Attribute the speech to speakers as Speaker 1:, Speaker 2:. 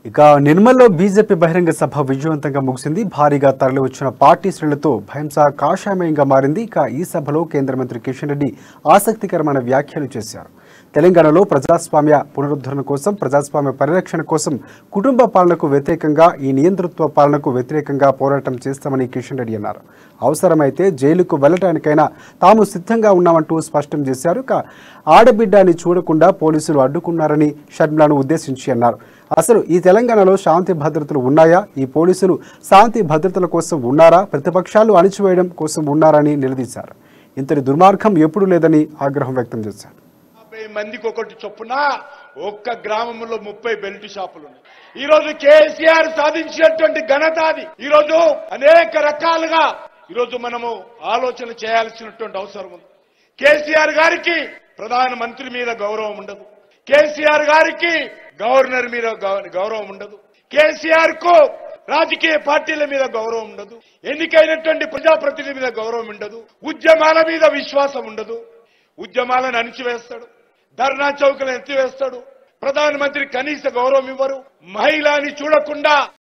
Speaker 1: ఇక నిర్మల్లో బీజేపీ బహిరంగ సభ విజయవంతంగా ముగిసింది. భారీగా తరలివచ్చిన పార్టీ శ్రేణులతో భయంసా కాషాయమయంగా మారింది. ఇక ఈ సభలో కేంద్ర మంత్రి కిషన్ రెడ్డి ఆసక్తికరమైన వ్యాఖ్యలు చేశారు. తెలంగాణలో ప్రజాస్వామ్య పునరుద్ధరణ కోసం, ప్రజాస్వామ్య పరిరక్షణ కోసం, కుటుంబ పాలనకు వ్యతిరేకంగా, ఈ నియంతృత్వ పాలనకు వ్యతిరేకంగా పోరాటం చేస్తామని కిషన్ రెడ్డి అన్నారు. అవసరమైతే జైలుకు వెళ్లడానికైనా తాము సిద్ధంగా ఉన్నామంటూ స్పష్టం చేశారు. ఇక ఆడబిడ్డని చూడకుండా పోలీసులు అడ్డుకున్నారని షర్మిలాను ఉద్దేశించి అన్నారు. అసలు ఈ తెలంగాణలో శాంతి భద్రతలు ఉన్నాయా? ఈ పోలీసులు శాంతి భద్రతల కోసం ఉన్నారా? ప్రతిపక్షాలు అణిచివేయడం కోసం ఉన్నారని నిలదీశారు. ఇంతటి దుర్మార్గం ఎప్పుడూ లేదని ఆగ్రహం వ్యక్తం చేశారు.
Speaker 2: 50 మందికి ఒకటి చొప్పున ఒక్క గ్రామంలో 30 బెల్ట్ షాపులు ఉన్నాయి. ఈ రోజు కేసీఆర్ సాధించినటువంటి ఘనత అది. ఈ రోజు అనేక రకాలుగా ఈరోజు మనము ఆలోచన చేయాల్సినటువంటి అవసరం ఉంది. కేసీఆర్ గారికి ప్రధానమంత్రి మీద గౌరవం ఉండదు. కేసీఆర్ గారికి గవర్నర్ మీద గౌరవం ఉండదు. కేసీఆర్ కు రాజకీయ పార్టీల మీద గౌరవం ఉండదు. ఎన్నికైనటువంటి ప్రజాప్రతినిధి మీద గౌరవం ఉండదు. ఉద్యమాల మీద విశ్వాసం ఉండదు. ఉద్యమాలను అణిచివేస్తాడు. ధర్నా చౌకలను ఎత్తివేస్తాడు. ప్రధానమంత్రి కనీస గౌరవం ఇవ్వరు. మహిళని చూడకుండా